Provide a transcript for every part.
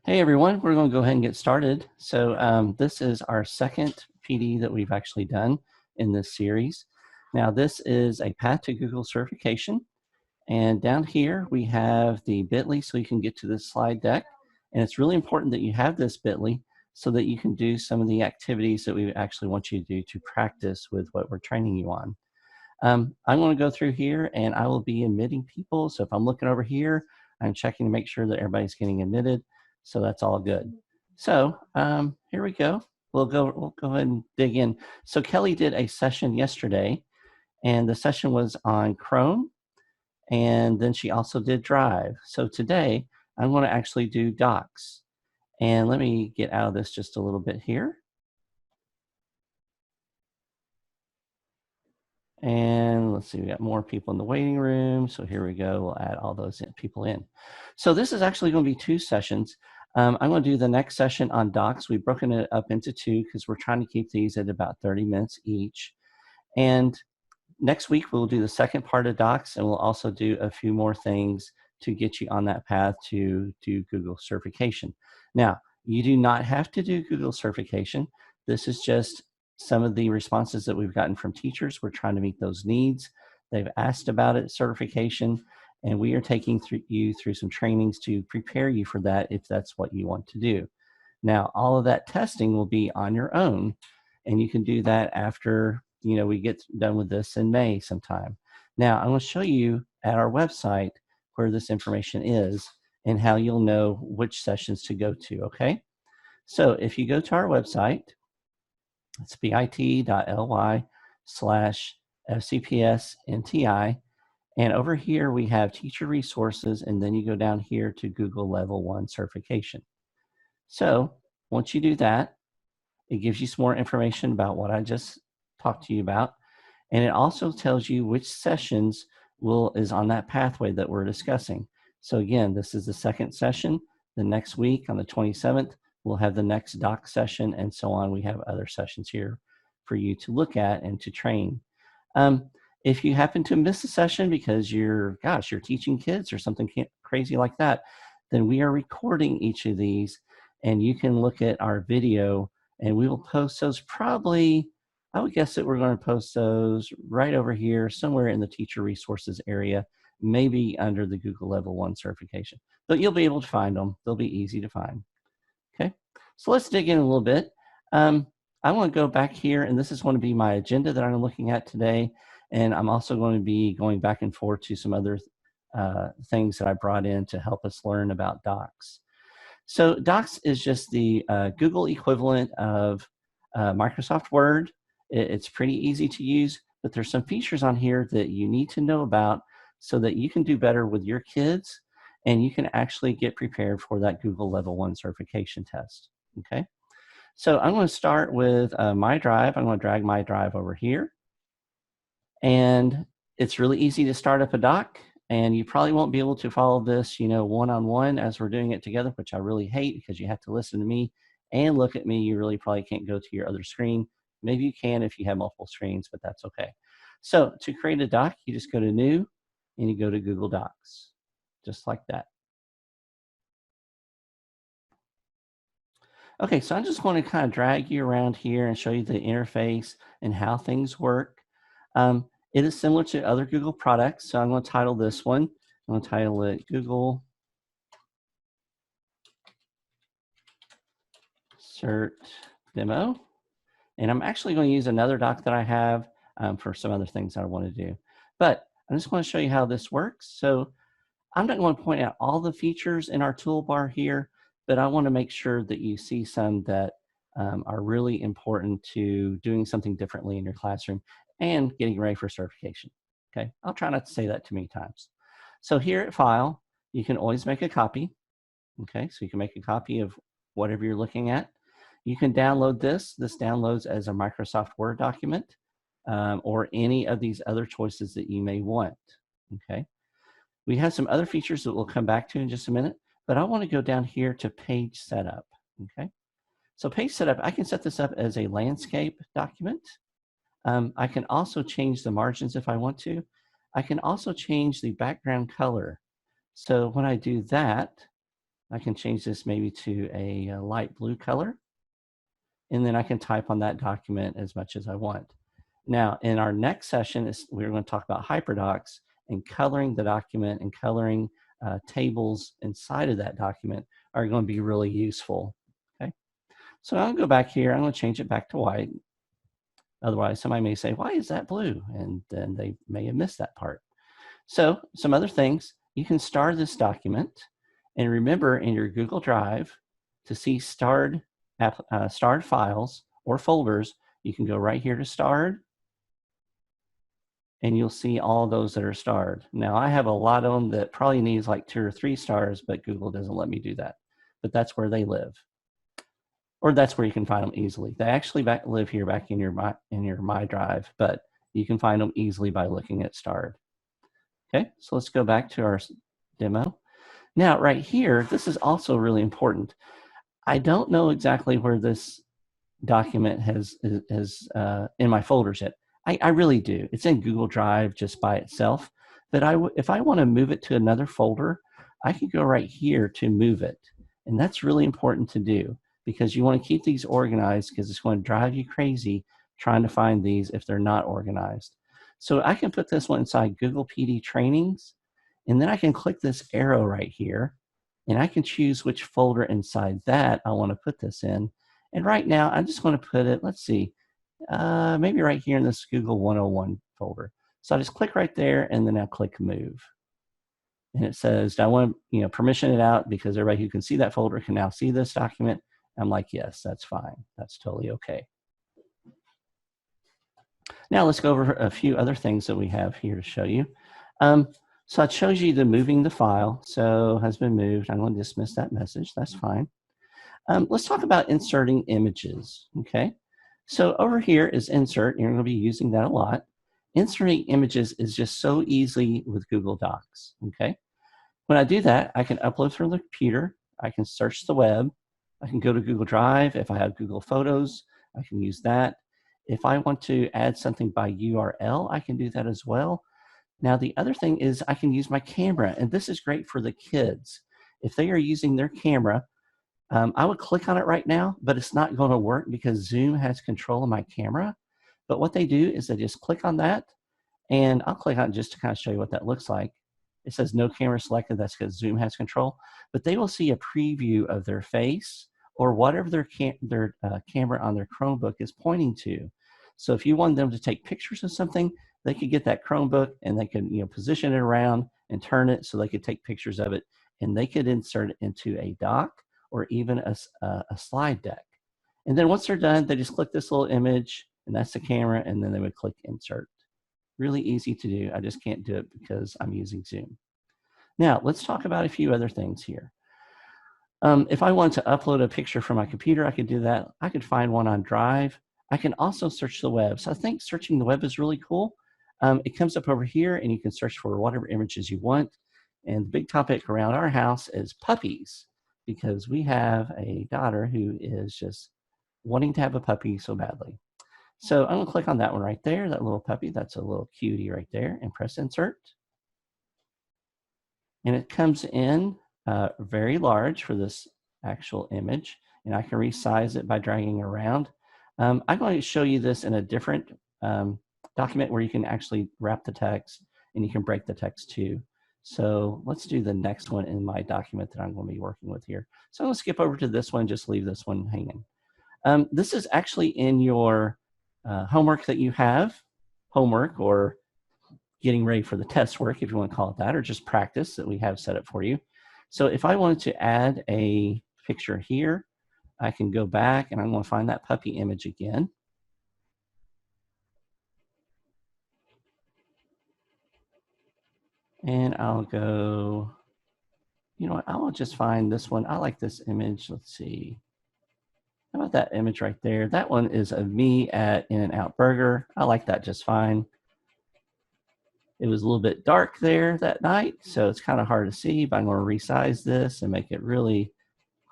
Hey everyone, we're going to go ahead and get started. So this is our second PD that we've actually done in this series. Now this is a path to Google certification, and down here we have the bit.ly so you can get to this slide deck. And it's really important that you have this bit.ly so that you can do some of the activities that we actually want you to do to practice with what we're training you on. I'm going to go through here and I will be admitting people. So if I'm looking over here, I'm checking to make sure that everybody's getting admitted. So that's all good. So here we go. We'll go ahead and dig in. So Kelly did a session yesterday, and the session was on Chrome, and then she also did Drive. So today I'm going to actually do Docs. And let me get out of this just a little bit here. And let's see, we got more people in the waiting room. So here we go. We'll add all those people in. So this is actually going to be two sessions. I'm going to do the next session on docs. We've broken it up into two because we're trying to keep these at about 30 minutes each. And next week, we'll do the second part of docs, and we'll also do a few more things to get you on that path to do Google certification. Now, you do not have to do Google certification. This is just some of the responses that we've gotten from teachers. We're trying to meet those needs. They've asked about it, certification, and we are taking you through some trainings to prepare you for that if that's what you want to do. Now, all of that testing will be on your own, and you can do that after we get done with this in May sometime. Now, I'm going to show you at our website where this information is and how you'll know which sessions to go to, okay? So if you go to our website, it's bit.ly/FCPS/NTI. And over here, we have teacher resources, and then you go down here to Google Level 1 certification. So once you do that, it gives you some more information about what I just talked to you about. And it also tells you which sessions is on that pathway that we're discussing. So again, this is the second session. The next week on the 27th, we'll have the next doc session and so on. We have other sessions here for you to look at and to train. If you happen to miss a session because you're teaching kids or something crazy like that, then we are recording each of these, and you can look at our video, and we will post those probably, I would guess that we're going to post those right over here, somewhere in the teacher resources area, maybe under the Google Level 1 certification. But you'll be able to find them. They'll be easy to find. Okay, so let's dig in a little bit. I want to go back here, and this is going to be my agenda that I'm looking at today. And I'm also going to be going back and forth to some other things that I brought in to help us learn about Docs. So Docs is just the Google equivalent of Microsoft Word. It's pretty easy to use, but there's some features on here that you need to know about so that you can do better with your kids and you can actually get prepared for that Google Level 1 certification test, okay? So I'm going to start with my drive. I'm going to drag my drive over here. And it's really easy to start up a doc, and you probably won't be able to follow this, one-on-one as we're doing it together, which I really hate because you have to listen to me and look at me. You really probably can't go to your other screen. Maybe you can if you have multiple screens, but that's okay. So to create a doc, you just go to New, and you go to Google Docs, just like that. Okay, so I'm just going to kind of drag you around here and show you the interface and how things work. It is similar to other Google products, so I'm going to title this one. I'm going to title it Google Cert Demo. And I'm actually going to use another doc that I have for some other things that I want to do. But I just want to show you how this works. So I'm not going to point out all the features in our toolbar here, but I want to make sure that you see some that are really important to doing something differently in your classroom and getting ready for certification. Okay, I'll try not to say that too many times. So here at File, you can always make a copy. Okay, so you can make a copy of whatever you're looking at. You can download this. This downloads as a Microsoft Word document or any of these other choices that you may want. Okay, we have some other features that we'll come back to in just a minute, but I want to go down here to Page Setup. Okay, so Page Setup, I can set this up as a landscape document. I can also change the margins if I want to. I can also change the background color. So when I do that, I can change this maybe to a light blue color, and then I can type on that document as much as I want. Now, in our next session, we're going to talk about hyperdocs, and coloring the document and coloring tables inside of that document are going to be really useful. Okay, so I'll go back here. I'm going to change it back to white. Otherwise, somebody may say, why is that blue? And then they may have missed that part. So some other things, you can star this document, and remember in your Google Drive to see starred files or folders, you can go right here to starred, and you'll see all those that are starred. Now I have a lot of them that probably needs like 2 or 3 stars, but Google doesn't let me do that. But that's where they live, or that's where you can find them easily. They actually live here back in your My Drive, but you can find them easily by looking at starred. Okay, so let's go back to our demo. Now, right here, this is also really important. I don't know exactly where this document is in my folders yet. I really do. It's in Google Drive just by itself. But if I want to move it to another folder, I can go right here to move it. And that's really important to do because you want to keep these organized because it's going to drive you crazy trying to find these if they're not organized. So I can put this one inside Google PD Trainings, and then I can click this arrow right here, and I can choose which folder inside that I want to put this in. And right now, I'm just going to put it, let's see, maybe right here in this Google 101 folder. So I just click right there, and then I'll click Move. And it says, I want to permission it out because everybody who can see that folder can now see this document. I'm like, yes, that's fine. That's totally okay. Now let's go over a few other things that we have here to show you. So it shows you the moving the file. So has been moved. I'm going to dismiss that message. That's fine. Let's talk about inserting images. Okay. So over here is insert. You're going to be using that a lot. Inserting images is just so easy with Google Docs. Okay. When I do that, I can upload from the computer. I can search the web. I can go to Google Drive. If I have Google Photos, I can use that. If I want to add something by URL, I can do that as well. Now, the other thing is I can use my camera, and this is great for the kids. If they are using their camera, I would click on it right now, but it's not going to work because Zoom has control of my camera. But what they do is they just click on that, and I'll click on it just to kind of show you what that looks like. It says no camera selected. That's because Zoom has control. But they will see a preview of their face or whatever their camera on their Chromebook is pointing to. So if you want them to take pictures of something, they could get that Chromebook and they can position it around and turn it so they could take pictures of it, and they could insert it into a doc or even a slide deck. And then once they're done, they just click this little image, and that's the camera, and then they would click insert. Really easy to do. I just can't do it because I'm using Zoom. Now, let's talk about a few other things here. If I wanted to upload a picture from my computer, I could do that. I could find one on Drive. I can also search the web. So I think searching the web is really cool. It comes up over here, and you can search for whatever images you want. And the big topic around our house is puppies, because we have a daughter who is just wanting to have a puppy so badly. So I'm going to click on that one right there, that little puppy. That's a little cutie right there, and press insert. And it comes in very large for this actual image, and I can resize it by dragging around. I'm going to show you this in a different document where you can actually wrap the text and you can break the text too. So let's do the next one in my document that I'm going to be working with here. So I'm going to skip over to this one, just leave this one hanging. This is actually in your homework that you have, homework or getting ready for the test work, if you want to call it that, or just practice that we have set up for you. So if I wanted to add a picture here, I can go back and I'm going to find that puppy image again. And I'll go, you know what, I'll just find this one. I like this image. Let's see. How about that image right there? That one is of me at In-N-Out Burger. I like that just fine. It was a little bit dark there that night, so it's kind of hard to see, but I'm going to resize this and make it really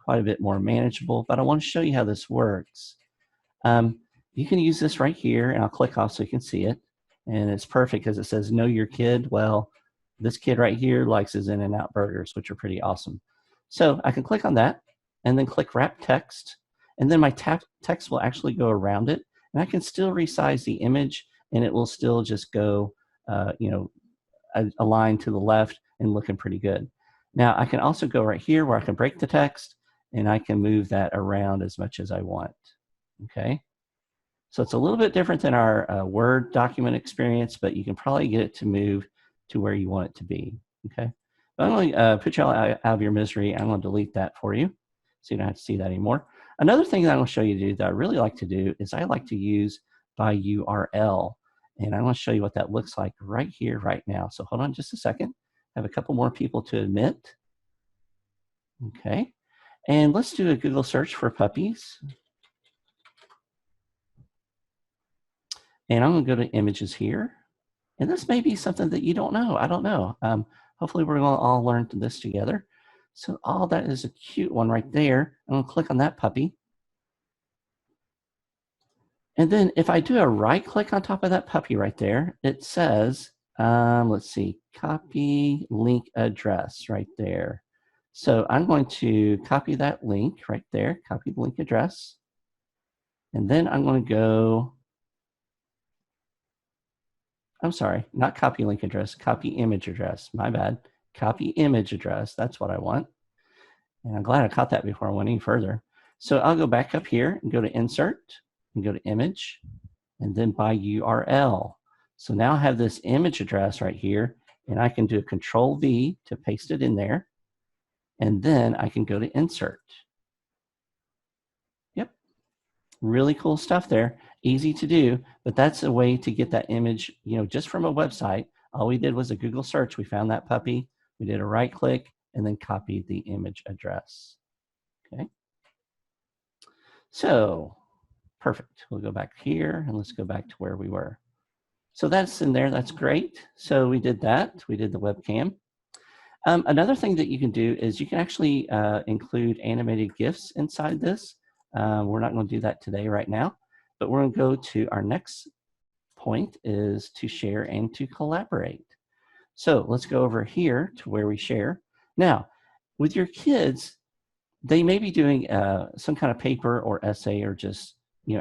quite a bit more manageable. But I want to show you how this works. You can use this right here, and I'll click off so you can see it. And it's perfect because it says, know your kid. Well, this kid right here likes his In-N-Out burgers, which are pretty awesome. So I can click on that and then click wrap text, and then my text will actually go around it, and I can still resize the image, and it will still just go, aligned to the left and looking pretty good. Now I can also go right here where I can break the text, and I can move that around as much as I want. Okay. So it's a little bit different than our Word document experience, but you can probably get it to move to where you want it to be. Okay. But I'm going to put you all out of your misery. I'm going to delete that for you so you don't have to see that anymore. Another thing that I'm going to show you to do that I really like to do is I like to use by URL. And I want to show you what that looks like right here, right now. So hold on just a second. I have a couple more people to admit. Okay. And let's do a Google search for puppies. And I'm going to go to images here. And this may be something that you don't know. I don't know. Hopefully we're going to all learn this together. So all that is a cute one right there. I'm going to click on that puppy. And then if I do a right click on top of that puppy right there, it says, let's see, copy link address right there. So I'm going to copy that link right there, copy the link address. And then I'm going to go, I'm sorry, not copy link address, copy image address. My bad. Copy image address. That's what I want. And I'm glad I caught that before I went any further. So I'll go back up here and go to insert and go to image and then by URL. So now I have this image address right here, and I can do a Control V to paste it in there. And then I can go to insert. Yep. Really cool stuff there. Easy to do, but that's a way to get that image, just from a website. All we did was a Google search. We found that puppy. We did a right click and then copied the image address. Okay. So perfect. We'll go back here and let's go back to where we were. So that's in there. That's great. So we did that. We did the webcam. Another thing that you can do is you can actually include animated GIFs inside this. We're not going to do that today right now, but we're going to go to our next point is to share and to collaborate. So let's go over here to where we share. Now, with your kids, they may be doing some kind of paper or essay or just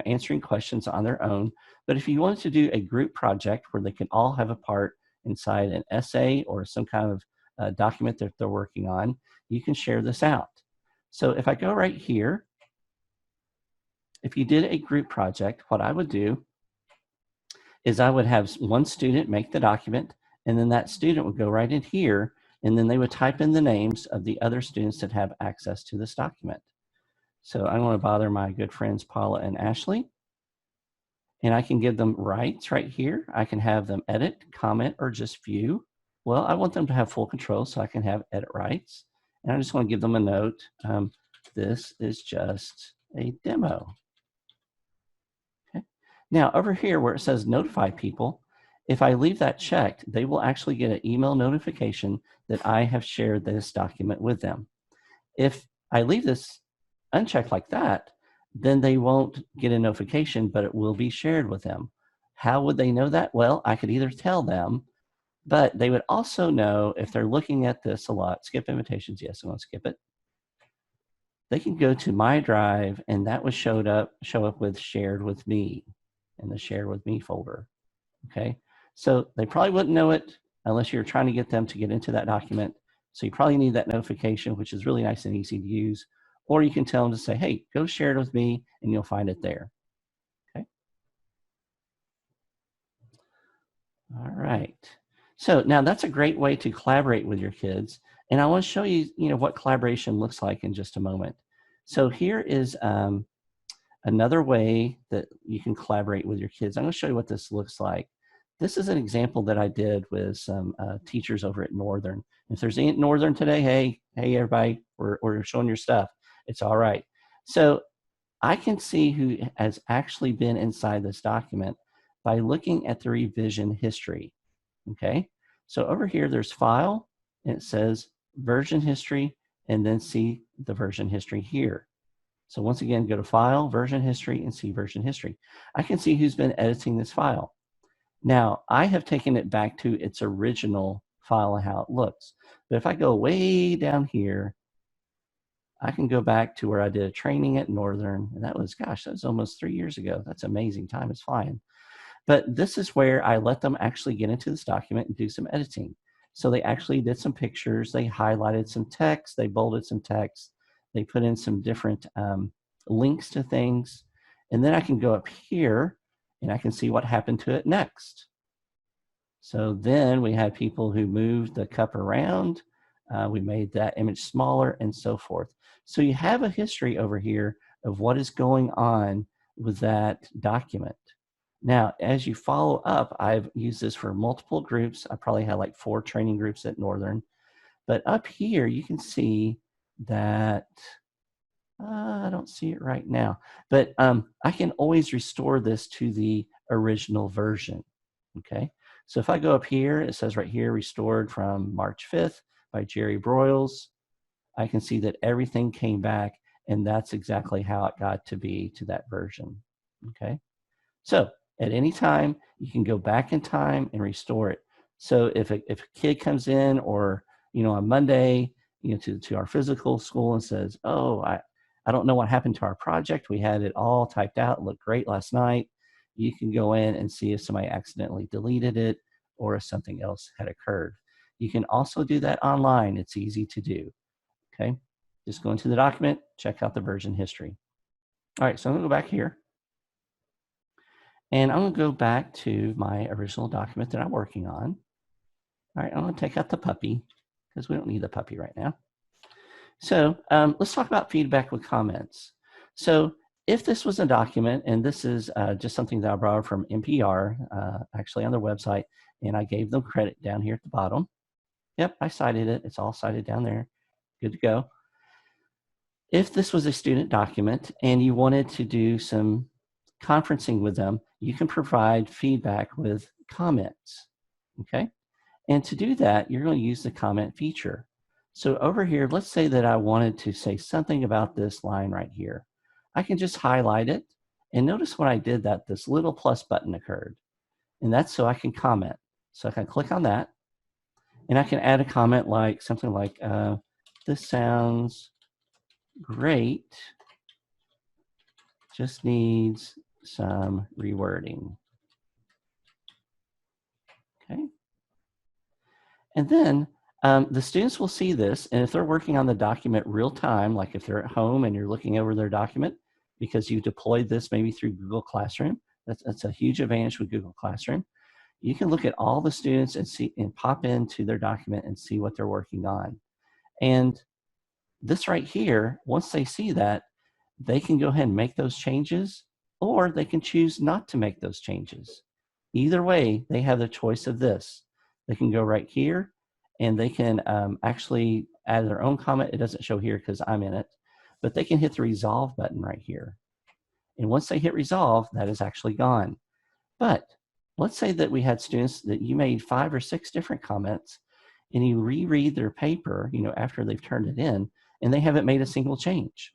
answering questions on their own. But if you wanted to do a group project where they can all have a part inside an essay or some kind of document that they're working on, you can share this out. So if I go right here, if you did a group project, what I would do is I would have one student make the document, and then that student would go right in here, and then they would type in the names of the other students that have access to this document. So I don't want to bother my good friends Paula and Ashley. And I can give them rights right here. I can have them edit, comment, or just view. Well, I want them to have full control, so I can have edit rights. And I just want to give them a note. This is just a demo. Okay. Now, over here where it says notify people, if I leave that checked, they will actually get an email notification that I have shared this document with them. If I leave this unchecked like that, then they won't get a notification, but it will be shared with them. How would they know that? Well, I could either tell them, but they would also know if they're looking at this a lot. Skip invitations. Yes, I'm going to skip it. They can go to my drive, and that would show up with shared with me in the share with me folder. Okay. So they probably wouldn't know it unless you're trying to get them to get into that document. So you probably need that notification, which is really nice and easy to use. Or you can tell them to say, hey, go share it with me, and you'll find it there. Okay. All right. So now that's a great way to collaborate with your kids. And I want to show you, what collaboration looks like in just a moment. So here is another way that you can collaborate with your kids. I'm going to show you what this looks like. This is an example that I did with some teachers over at Northern. If there's any Northern today, hey everybody, we're showing your stuff. It's all right. So I can see who has actually been inside this document by looking at the revision history. Okay. So over here, there's file, and it says version history, and then see the version history here. So once again, go to File, Version History, and see Version History. I can see who's been editing this file. Now, I have taken it back to its original file and how it looks. But if I go way down here I can go back to where I did a training at Northern, and that was, gosh, that was almost 3 years ago. That's amazing. Time is flying. But this is where I let them actually get into this document and do some editing. So they actually did some pictures, they highlighted some text, they bolded some text, they put in some different links to things. And then I can go up here and I can see what happened to it next. So then we had people who moved the cup around. We made that image smaller and so forth. So you have a history over here of what is going on with that document. Now, as you follow up, I've used this for multiple groups. I probably had like 4 training groups at Northern. But up here, you can see that, I don't see it right now, but I can always restore this to the original version, okay? So if I go up here, it says right here, restored from March 5th by Jerry Broyles. I can see that everything came back, and that's exactly how it got to be to that version, okay? So at any time, you can go back in time and restore it. So if a kid comes in, or on Monday, to our physical school and says, "Oh, I don't know what happened to our project. We had it all typed out, it looked great last night." You can go in and see if somebody accidentally deleted it or if something else had occurred. You can also do that online. It's easy to do. Okay, just go into the document, check out the version history. All right, so I'm gonna go back here. And I'm going to go back to my original document that I'm working on. All right, I'm going to take out the puppy because we don't need the puppy right now. So let's talk about feedback with comments. So if this was a document, and this is just something that I borrowed from NPR, actually on their website, and I gave them credit down here at the bottom. Yep, I cited it. It's all cited down there. Good to go. If this was a student document and you wanted to do some conferencing with them, you can provide feedback with comments, okay? And to do that, you're going to use the comment feature. So over here, let's say that I wanted to say something about this line right here. I can just highlight it, and notice when I did that, this little plus button occurred, and that's so I can comment. So I can click on that, and I can add a comment like something like, "This sounds great, just needs some rewording." Okay. And then the students will see this, and if they're working on the document real time, like if they're at home and you're looking over their document because you deployed this maybe through Google Classroom, that's a huge advantage with Google Classroom. You can look at all the students and see and pop into their document and see what they're working on. And this right here, once they see that, they can go ahead and make those changes, or they can choose not to make those changes. Either way, they have the choice of this. They can go right here, and they can actually add their own comment. It doesn't show here because I'm in it, but they can hit the resolve button right here. And once they hit resolve, that is actually gone. But let's say that we had students that you made 5 or 6 different comments, and you reread their paper, after they've turned it in, and they haven't made a single change.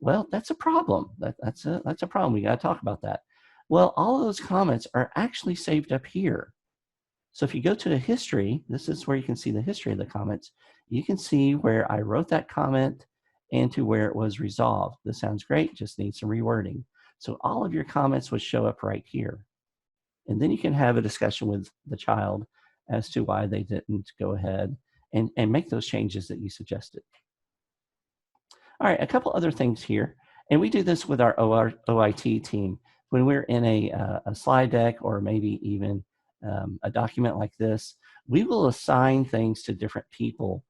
Well, that's a problem. That's a problem. We got to talk about that. Well, all of those comments are actually saved up here. So if you go to the history, this is where you can see the history of the comments. You can see where I wrote that comment and to where it was resolved. This sounds great, just needs some rewording. So all of your comments would show up right here. And then you can have a discussion with the child as to why they didn't go ahead and make those changes that you suggested. All right, a couple other things here. And we do this with our OIT team. When we're in a slide deck or maybe even a document like this, we will assign things to different people.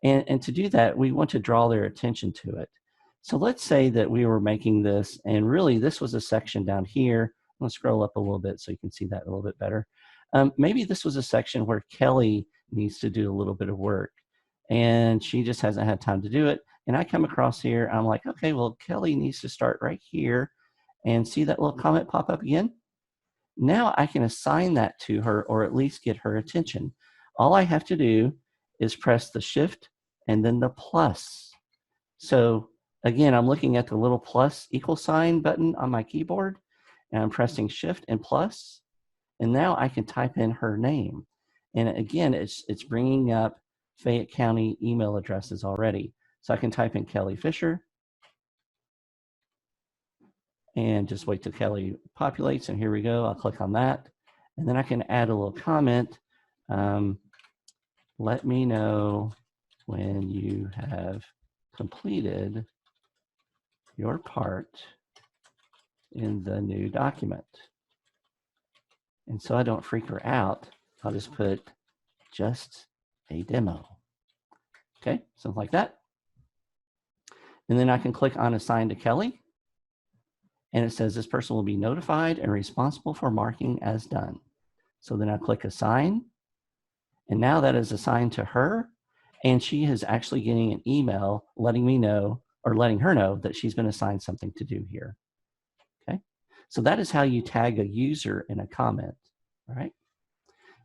And to do that, we want to draw their attention to it. So let's say that we were making this, and really this was a section down here. I'm going to scroll up a little bit so you can see that a little bit better. Maybe this was a section where Kelly needs to do a little bit of work, and she just hasn't had time to do it. And I come across here, I'm like, okay, well, Kelly needs to start right here, and see that little comment pop up again? Now I can assign that to her, or at least get her attention. All I have to do is press the shift and then the plus. So again, I'm looking at the little plus equal sign button on my keyboard, and I'm pressing shift and plus, and now I can type in her name. And again, it's bringing up Fayette County email addresses already. So I can type in Kelly Fisher and just wait till Kelly populates. And here we go. I'll click on that. And then I can add a little comment. Let me know when you have completed your part in the new document. And so I don't freak her out, I'll just put just a demo. Okay, something like that. And then I can click on Assign to Kelly. And it says this person will be notified and responsible for marking as done. So then I click Assign. And now that is assigned to her. And she is actually getting an email letting me know, or letting her know, that she's been assigned something to do here. Okay, so that is how you tag a user in a comment. All right.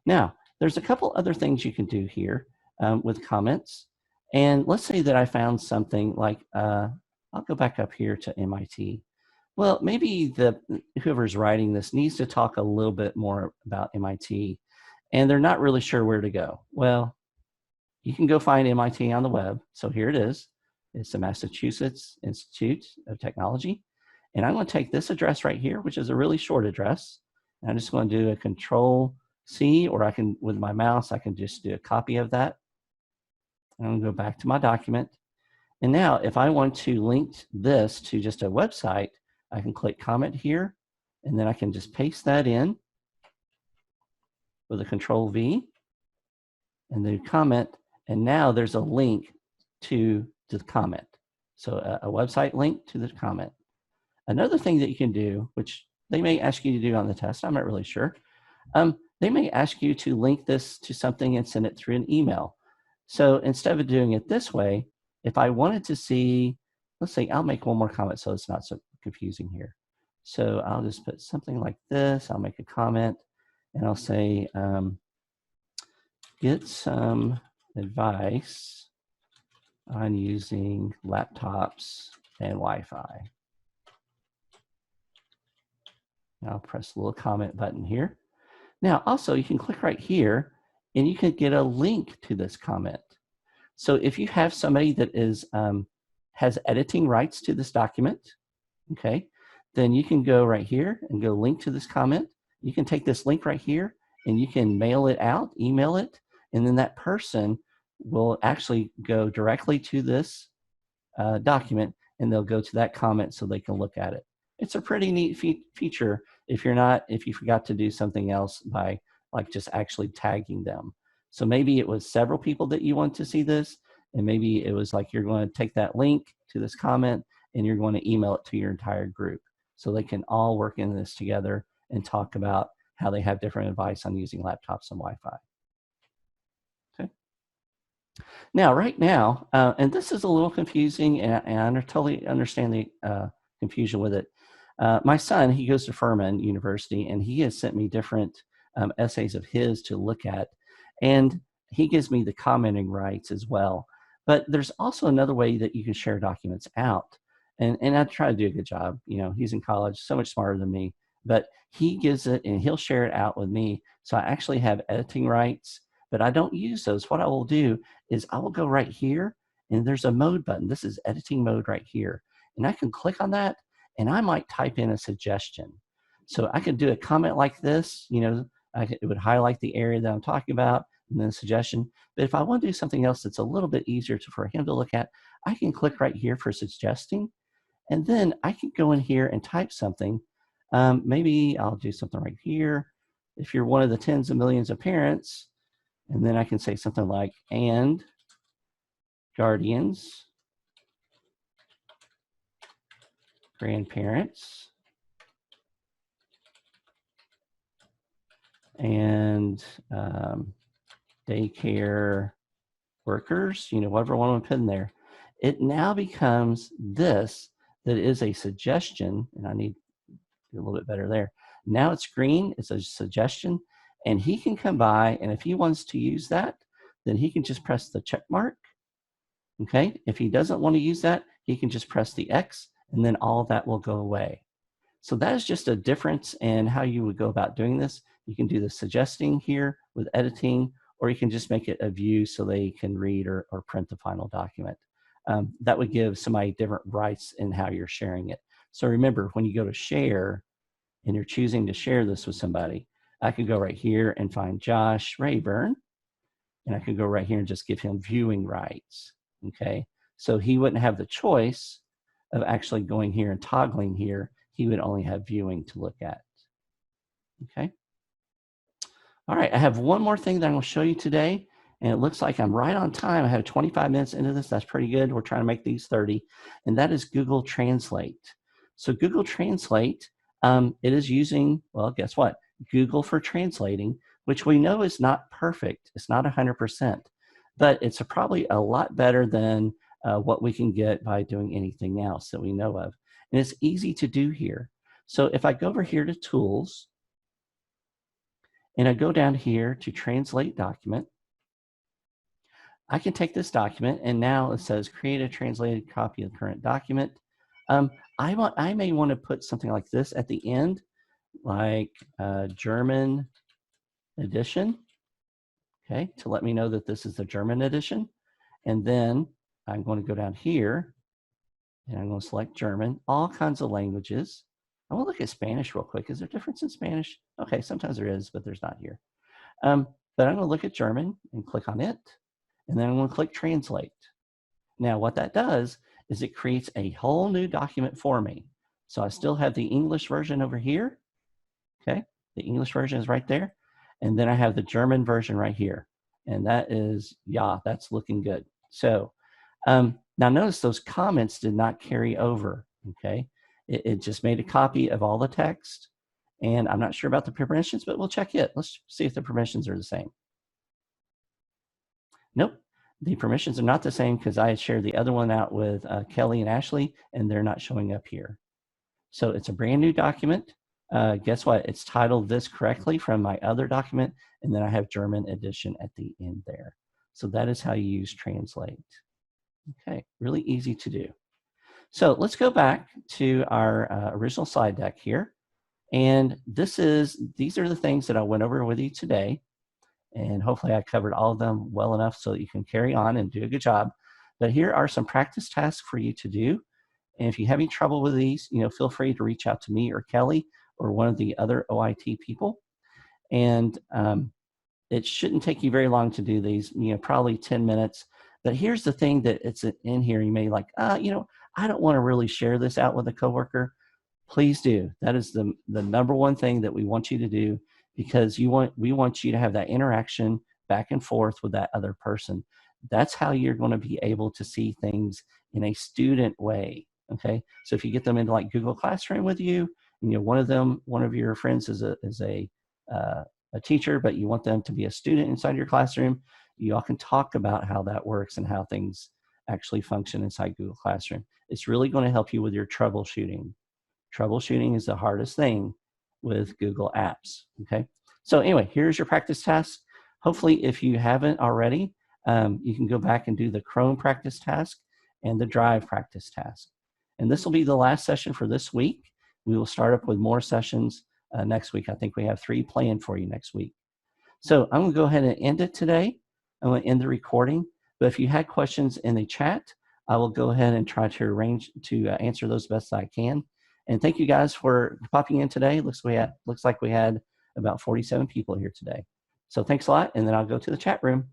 Now, there's a couple other things you can do here with comments. And let's say that I found something like, I'll go back up here to MIT. Well, maybe whoever's writing this needs to talk a little bit more about MIT, and they're not really sure where to go. Well, you can go find MIT on the web. So here it is. It's the Massachusetts Institute of Technology. And I'm going to take this address right here, which is a really short address. And I'm just going to do a Control-C, or I can, with my mouse, I can just do a copy of that. I'm going to go back to my document. And now if I want to link this to just a website, I can click comment here, and then I can just paste that in with a Control-V and then comment. And now there's a link to the comment. So a website link to the comment. Another thing that you can do, which they may ask you to do on the test, I'm not really sure. They may ask you to link this to something and send it through an email. So instead of doing it this way, if I wanted to see, let's say I'll make one more comment so it's not so confusing here. So I'll just put something like this. I'll make a comment and I'll say, get some advice on using laptops and Wi-Fi. I'll press the little comment button here. Now, also, you can click right here and you can get a link to this comment. So if you have somebody that is has editing rights to this document, okay, then you can go right here and go link to this comment. You can take this link right here and you can mail it out, email it, and then that person will actually go directly to this document and they'll go to that comment so they can look at it. It's a pretty neat feature if you forgot to do something else by like just actually tagging them. So maybe it was several people that you want to see this, and maybe it was like you're going to take that link to this comment and you're going to email it to your entire group so they can all work in this together and talk about how they have different advice on using laptops and Wi-Fi. Okay. Now, right now, and this is a little confusing, and I totally understand the confusion with it. My son, he goes to Furman University, and he has sent me different essays of his to look at, and he gives me the commenting rights as well. But there's also another way that you can share documents out, and I try to do a good job. You know, he's in college, so much smarter than me, but he gives it and he'll share it out with me. So I actually have editing rights, but I don't use those. What I will do is I will go right here, and there's a mode button. This is editing mode right here, and I can click on that, and I might type in a suggestion. So I could do a comment like this, you know, it would highlight the area that I'm talking about and then a suggestion. But if I want to do something else that's a little bit easier for him to look at, I can click right here for suggesting. And then I can go in here and type something. Maybe I'll do something right here. If you're one of the tens of millions of parents, and then I can say something like, and guardians, grandparents, and daycare workers, you know, whatever one I want to put in there. It now becomes this that is a suggestion, and I need to do a little bit better there. Now it's green, it's a suggestion, and he can come by, and if he wants to use that, then he can just press the check mark. Okay, if he doesn't want to use that, he can just press the X, and then all of that will go away. So that is just a difference in how you would go about doing this. You can do the suggesting here with editing, or you can just make it a view so they can read or print the final document. that would give somebody different rights in how you're sharing it. So remember, when you go to share and you're choosing to share this with somebody, I could go right here and find Josh Rayburn, and I could go right here and just give him viewing rights, okay? So he wouldn't have the choice of actually going here and toggling here. He would only have viewing to look at, okay? All right, I have one more thing that I'm going to show you today, and it looks like I'm right on time. I have 25 minutes into this. That's pretty good. We're trying to make these 30, and that is Google Translate. So Google Translate, it is using, well, guess what? Google for translating, which we know is not perfect. It's not 100%, but it's probably a lot better than what we can get by doing anything else that we know of. And it's easy to do here. So if I go over here to Tools, and I go down here to Translate Document, I can take this document, and now it says create a translated copy of the current document. I may want to put something like this at the end, like German edition, okay, to let me know that this is the German edition. And then I'm going to go down here, and I'm going to select German, all kinds of languages. I want to look at Spanish real quick. Is there a difference in Spanish? Okay, sometimes there is, but there's not here. But I'm going to look at German and click on it, and then I'm going to click Translate. Now, what that does is it creates a whole new document for me. So I still have the English version over here, okay? The English version is right there. And then I have the German version right here. And that is, yeah, that's looking good. So now notice those comments did not carry over, okay? It just made a copy of all the text. And I'm not sure about the permissions, but we'll check it. Let's see if the permissions are the same. Nope, the permissions are not the same because I shared the other one out with Kelly and Ashley, and they're not showing up here. So it's a brand new document. Guess what? It's titled this correctly from my other document, and then I have German edition at the end there. So that is how you use Translate. Okay, really easy to do. So let's go back to our original slide deck here. And these are the things that I went over with you today. And hopefully I covered all of them well enough so that you can carry on and do a good job. But here are some practice tasks for you to do. And if you have any trouble with these, feel free to reach out to me or Kelly or one of the other OIT people. And it shouldn't take you very long to do these, probably 10 minutes. But here's the thing that it's in here. You may like, I don't want to really share this out with a coworker. Please do. That is the number one thing that we want you to do, because we want you to have that interaction back and forth with that other person. That's how you're going to be able to see things in a student way. Okay, so if you get them into like Google Classroom with you, one of your friends is a teacher, but you want them to be a student inside your classroom, you all can talk about how that works and how things actually function inside Google Classroom. It's really going to help you with your troubleshooting. Troubleshooting is the hardest thing with Google Apps, okay? So anyway, here's your practice task. Hopefully, if you haven't already, you can go back and do the Chrome practice task and the Drive practice task. And this will be the last session for this week. We will start up with more sessions next week. I think we have 3 planned for you next week. So I'm going to go ahead and end it today. I'm going to end the recording. But if you had questions in the chat, I will go ahead and try to arrange to answer those best I can. And thank you guys for popping in today. Looks like we had about 47 people here today. So thanks a lot, and then I'll go to the chat room.